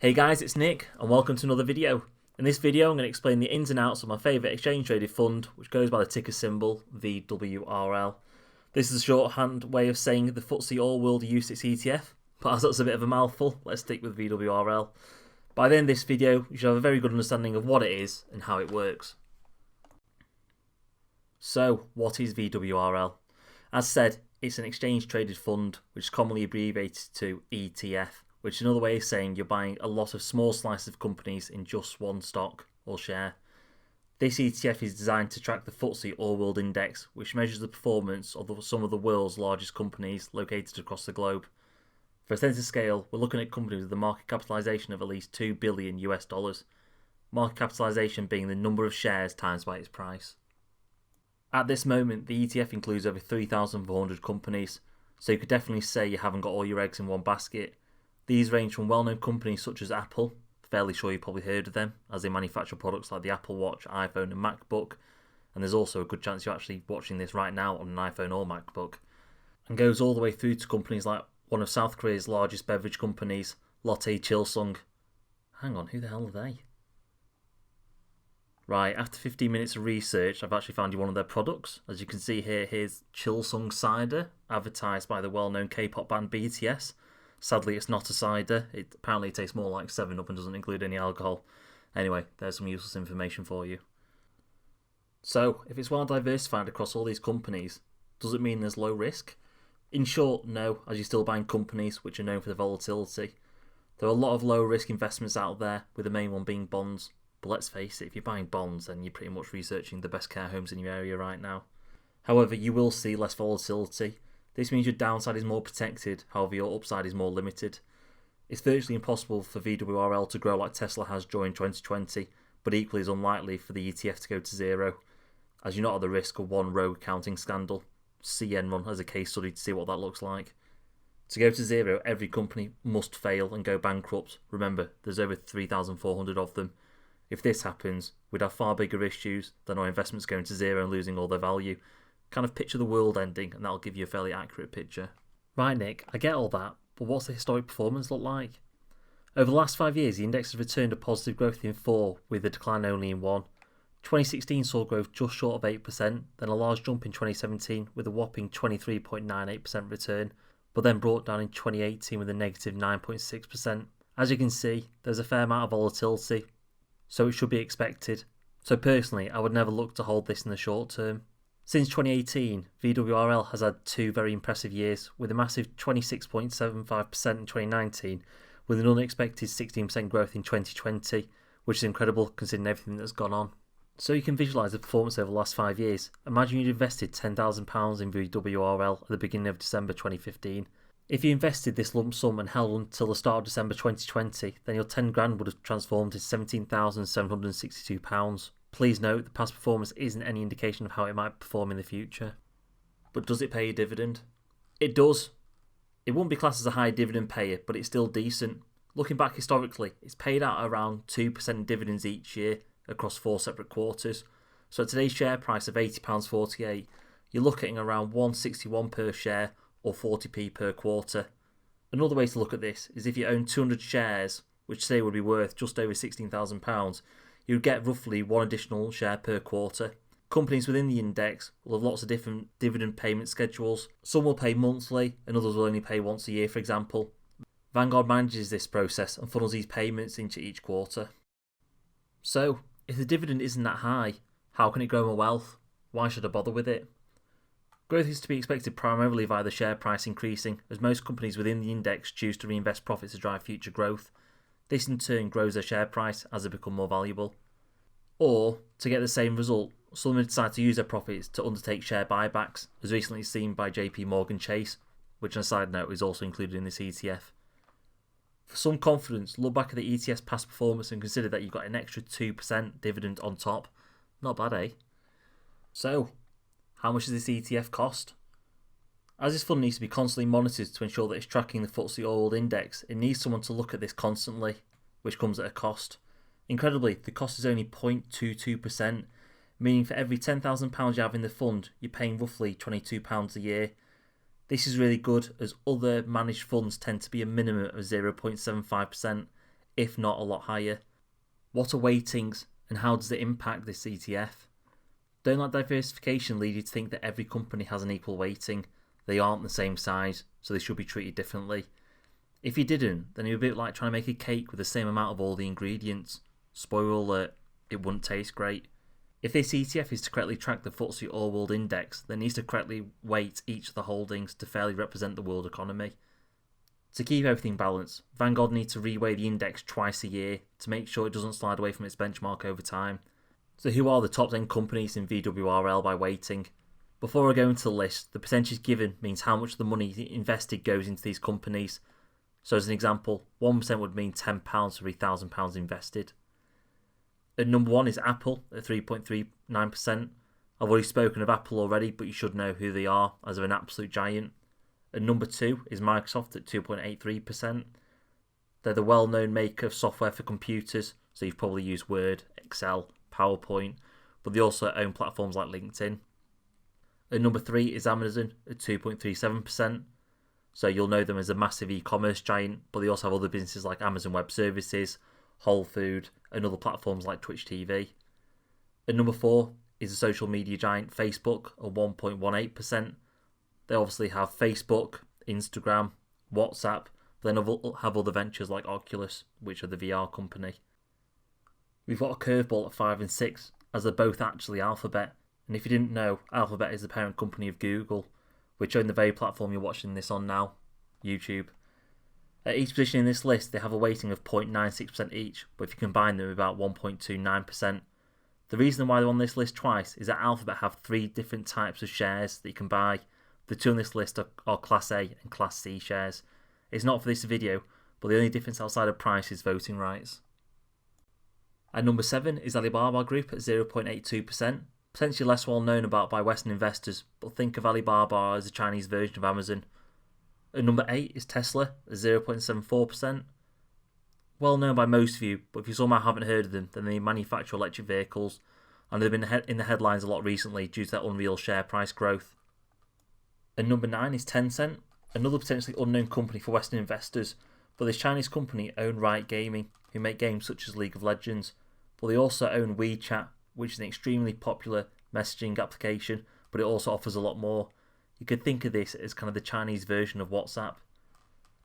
Hey guys, it's Nick and welcome to another video. In this video I'm going to explain the ins and outs of my favourite exchange traded fund, which goes by the ticker symbol VWRL. This is a shorthand way of saying the FTSE All-World UCITS ETF, but as that's a bit of a mouthful, let's stick with VWRL. By the end of this video you should have a very good understanding of what it is and how it works. So what is VWRL? As said, it's an exchange traded fund, which is commonly abbreviated to ETF, which is another way of saying you're buying a lot of small slices of companies in just one stock or share. This ETF is designed to track the FTSE All-World Index, which measures the performance of some of the world's largest companies located across the globe. For a sense of scale, we're looking at companies with a market capitalization of at least $2 billion US, market capitalization being the number of shares times by its price. At this moment, the ETF includes over 3,400 companies, so you could definitely say you haven't got all your eggs in one basket. These range from well-known companies such as Apple, fairly sure you've probably heard of them, as they manufacture products like the Apple Watch, iPhone and MacBook, and there's also a good chance you're actually watching this right now on an iPhone or MacBook, and goes all the way through to companies like one of South Korea's largest beverage companies, Lotte Chilsung. Hang on, who the hell are they? Right, after 15 minutes of research, I've actually found you one of their products. As you can see here, here's Chilsung Cider, advertised by the well-known K-pop band BTS. Sadly, it's not a cider. Apparently it tastes more like 7-Up and doesn't include any alcohol. Anyway, there's some useless information for you. So, if it's well diversified across all these companies, does it mean there's low risk? In short, no, as you're still buying companies which are known for the volatility. There are a lot of low risk investments out there, with the main one being bonds. But let's face it, if you're buying bonds, then you're pretty much researching the best care homes in your area right now. However, you will see less volatility. This means your downside is more protected, however your upside is more limited. It's virtually impossible for VWRL to grow like Tesla has during 2020, but equally as unlikely for the ETF to go to zero, as you're not at the risk of one rogue accounting scandal. See Enron as a case study to see what that looks like. To go to zero, every company must fail and go bankrupt. Remember, there's over 3,400 of them. If this happens, we'd have far bigger issues than our investments going to zero and losing all their value. Kind of picture the world ending and that'll give you a fairly accurate picture. Right, Nick, I get all that, but what's the historic performance look like? Over the last 5 years, the index has returned a positive growth in 4, with a decline only in 1. 2016 saw growth just short of 8%, then a large jump in 2017 with a whopping 23.98% return, but then brought down in 2018 with a negative 9.6%. As you can see, there's a fair amount of volatility, so it should be expected. So personally, I would never look to hold this in the short term. Since 2018, VWRL has had 2 very impressive years, with a massive 26.75% in 2019, with an unexpected 16% growth in 2020, which is incredible considering everything that's gone on. So you can visualise the performance over the last 5 years. Imagine you'd invested £10,000 in VWRL at the beginning of December 2015. If you invested this lump sum and held until the start of December 2020, then your 10 grand would have transformed to £17,762. Please note, the past performance isn't any indication of how it might perform in the future. But does it pay a dividend? It does. It won't be classed as a high dividend payer, but it's still decent. Looking back historically, it's paid out around 2% dividends each year across 4 separate quarters. So at today's share price of £80.48, you're looking at around £1.61 per share or 40p per quarter. Another way to look at this is if you own 200 shares, which say would be worth just over £16,000, you'd get roughly 1 additional share per quarter. Companies within the index will have lots of different dividend payment schedules. Some will pay monthly and others will only pay once a year, for example. Vanguard manages this process and funnels these payments into each quarter. So, if the dividend isn't that high, how can it grow my wealth? Why should I bother with it? Growth is to be expected primarily via the share price increasing, as most companies within the index choose to reinvest profits to drive future growth. This in turn grows their share price as they become more valuable. Or, to get the same result, some decide to use their profits to undertake share buybacks, as recently seen by JP Morgan Chase, which on a side note is also included in this ETF. For some confidence, look back at the ETF's past performance and consider that you've got an extra 2% dividend on top. Not bad, eh? So, how much does this ETF cost? As this fund needs to be constantly monitored to ensure that it's tracking the FTSE All-World Index, it needs someone to look at this constantly, which comes at a cost. Incredibly, the cost is only 0.22%, meaning for every £10,000 you have in the fund, you're paying roughly £22 a year. This is really good, as other managed funds tend to be a minimum of 0.75%. if not a lot higher. What are weightings and how does it impact this ETF? Don't let diversification lead you to think that every company has an equal weighting. They aren't the same size, so they should be treated differently. If you didn't, then it would be a bit like trying to make a cake with the same amount of all the ingredients. Spoiler alert, it wouldn't taste great. If this ETF is to correctly track the FTSE All-World Index, then it needs to correctly weight each of the holdings to fairly represent the world economy. To keep everything balanced, Vanguard needs to reweigh the index twice a year to make sure it doesn't slide away from its benchmark over time. So who are the top 10 companies in VWRL by weighting? Before I go into the list, the percentage given means how much of the money invested goes into these companies. So as an example, 1% would mean £10 for every £1,000 invested. At number 1 is Apple at 3.39%. I've already spoken of Apple already, but you should know who they are as they're an absolute giant. At number 2 is Microsoft at 2.83%. They're the well-known maker of software for computers, so you've probably used Word, Excel, PowerPoint, but they also own platforms like LinkedIn. At number 3 is Amazon at 2.37%. So you'll know them as a massive e-commerce giant, but they also have other businesses like Amazon Web Services, Whole Food, and other platforms like Twitch TV. At number 4 is the social media giant Facebook at 1.18%. They obviously have Facebook, Instagram, WhatsApp, but then have other ventures like Oculus, which are the VR company. We've got a curveball at 5 and 6, as they're both actually Alphabet. And if you didn't know, Alphabet is the parent company of Google, which own the very platform you're watching this on now, YouTube. At each position in this list, they have a weighting of 0.96% each, but if you combine them, about 1.29%. The reason why they're on this list twice is that Alphabet have 3 different types of shares that you can buy. The 2 on this list are Class A and Class C shares. It's not for this video, but the only difference outside of price is voting rights. At number 7 is Alibaba Group at 0.82%. Potentially less well known about by Western investors, but think of Alibaba as a Chinese version of Amazon. At number 8 is Tesla at 0.74%. Well known by most of you, but if you somehow haven't heard of them, then they manufacture electric vehicles, and they've been in the headlines a lot recently due to that unreal share price growth. At number 9 is Tencent, another potentially unknown company for Western investors, but this Chinese company own Riot Gaming, who make games such as League of Legends, but they also own WeChat, which is an extremely popular messaging application, but it also offers a lot more. You could think of this as kind of the Chinese version of WhatsApp.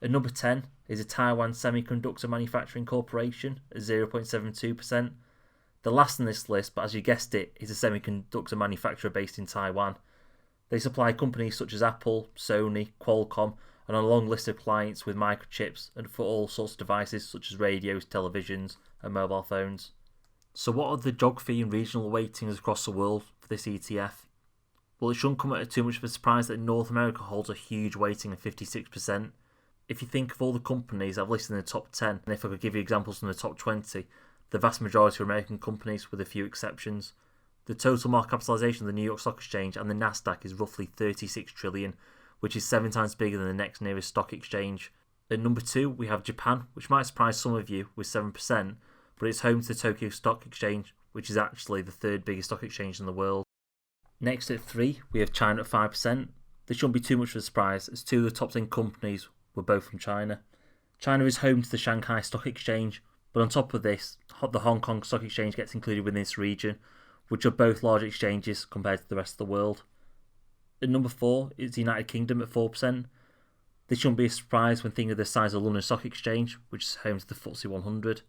At number 10 is a Taiwan Semiconductor Manufacturing Corporation at 0.72%. The last on this list, but as you guessed it, is a semiconductor manufacturer based in Taiwan. They supply companies such as Apple, Sony, Qualcomm, and a long list of clients with microchips and for all sorts of devices such as radios, televisions, and mobile phones. So what are the geography and regional weightings across the world for this ETF? Well, it shouldn't come at too much of a surprise that North America holds a huge weighting of 56%. If you think of all the companies I've listed in the top 10, and if I could give you examples from the top 20, the vast majority are American companies with a few exceptions. The total market capitalisation of the New York Stock Exchange and the Nasdaq is roughly 36 trillion, which is 7 times bigger than the next nearest stock exchange. At number 2, we have Japan, which might surprise some of you with 7%, but it's home to the Tokyo Stock Exchange, which is actually the 3rd biggest stock exchange in the world. Next at 3, we have China at 5%. This shouldn't be too much of a surprise, as 2 of the top 10 companies were both from China. China is home to the Shanghai Stock Exchange, but on top of this, the Hong Kong Stock Exchange gets included within this region, which are both large exchanges compared to the rest of the world. At number 4 is the United Kingdom at 4%. This shouldn't be a surprise when thinking of the size of the London Stock Exchange, which is home to the FTSE 100.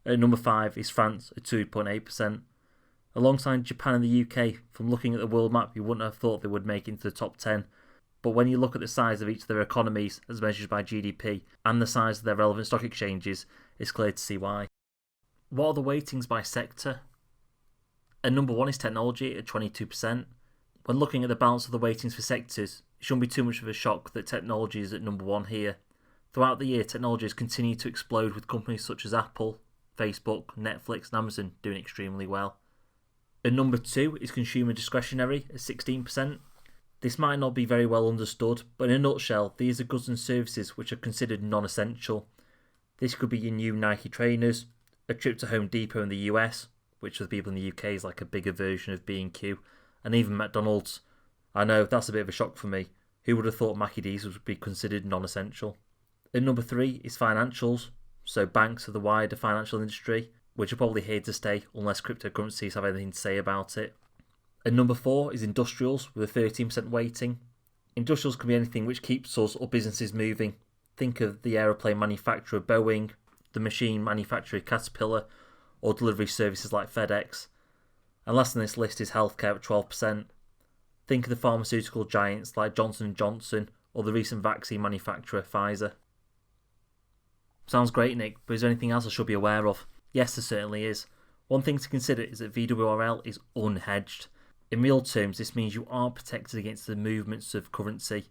At number 5 is France at 2.8%. Alongside Japan and the UK, from looking at the world map, you wouldn't have thought they would make it into the top 10. But when you look at the size of each of their economies as measured by GDP and the size of their relevant stock exchanges, it's clear to see why. What are the weightings by sector? At number 1 is technology at 22%. When looking at the balance of the weightings for sectors, it shouldn't be too much of a shock that technology is at number 1 here. Throughout the year, technology has continued to explode with companies such as Apple, Facebook, Netflix and Amazon doing extremely well. At number 2 is consumer discretionary at 16%. This might not be very well understood, but in a nutshell, these are goods and services which are considered non-essential. This could be your new Nike trainers, a trip to Home Depot in the US, which for the people in the UK is like a bigger version of B&Q, and even McDonald's. I know, that's a bit of a shock for me. Who would have thought Mackie D's would be considered non-essential? At number 3 is financials, so banks are the wider financial industry, which are probably here to stay unless cryptocurrencies have anything to say about it. And number 4 is industrials with a 13% weighting. Industrials can be anything which keeps us or businesses moving. Think of the aeroplane manufacturer Boeing, the machine manufacturer Caterpillar, or delivery services like FedEx. And last on this list is healthcare at 12%. Think of the pharmaceutical giants like Johnson & Johnson or the recent vaccine manufacturer Pfizer. Sounds great, Nick, but is there anything else I should be aware of? Yes, there certainly is. One thing to consider is that VWRL is unhedged. In real terms, this means you aren't protected against the movements of currency.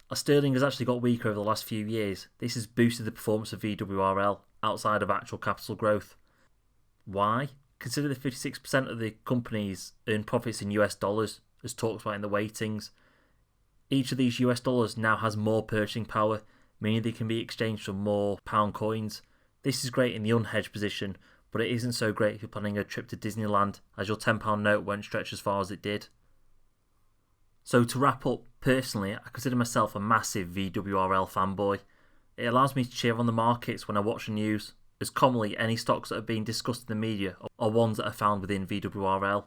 As sterling has actually got weaker over the last few years, this has boosted the performance of VWRL outside of actual capital growth. Why? Consider that 56% of the companies earn profits in US dollars, as talked about in the weightings. Each of these US dollars now has more purchasing power, meaning they can be exchanged for more pound coins. This is great in the unhedged position, but it isn't so great if you're planning a trip to Disneyland, as your £10 note won't stretch as far as it did. So to wrap up, personally, I consider myself a massive VWRL fanboy. It allows me to cheer on the markets when I watch the news, as commonly any stocks that are being discussed in the media are ones that are found within VWRL.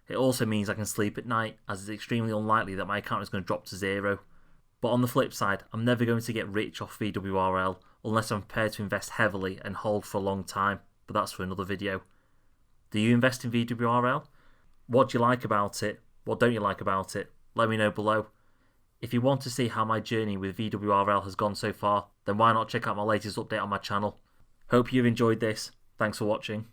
It also means I can sleep at night, as it's extremely unlikely that my account is going to drop to zero. But on the flip side, I'm never going to get rich off VWRL unless I'm prepared to invest heavily and hold for a long time, but that's for another video. Do you invest in VWRL? What do you like about it? What don't you like about it? Let me know below. If you want to see how my journey with VWRL has gone so far, then why not check out my latest update on my channel. Hope you've enjoyed this. Thanks for watching.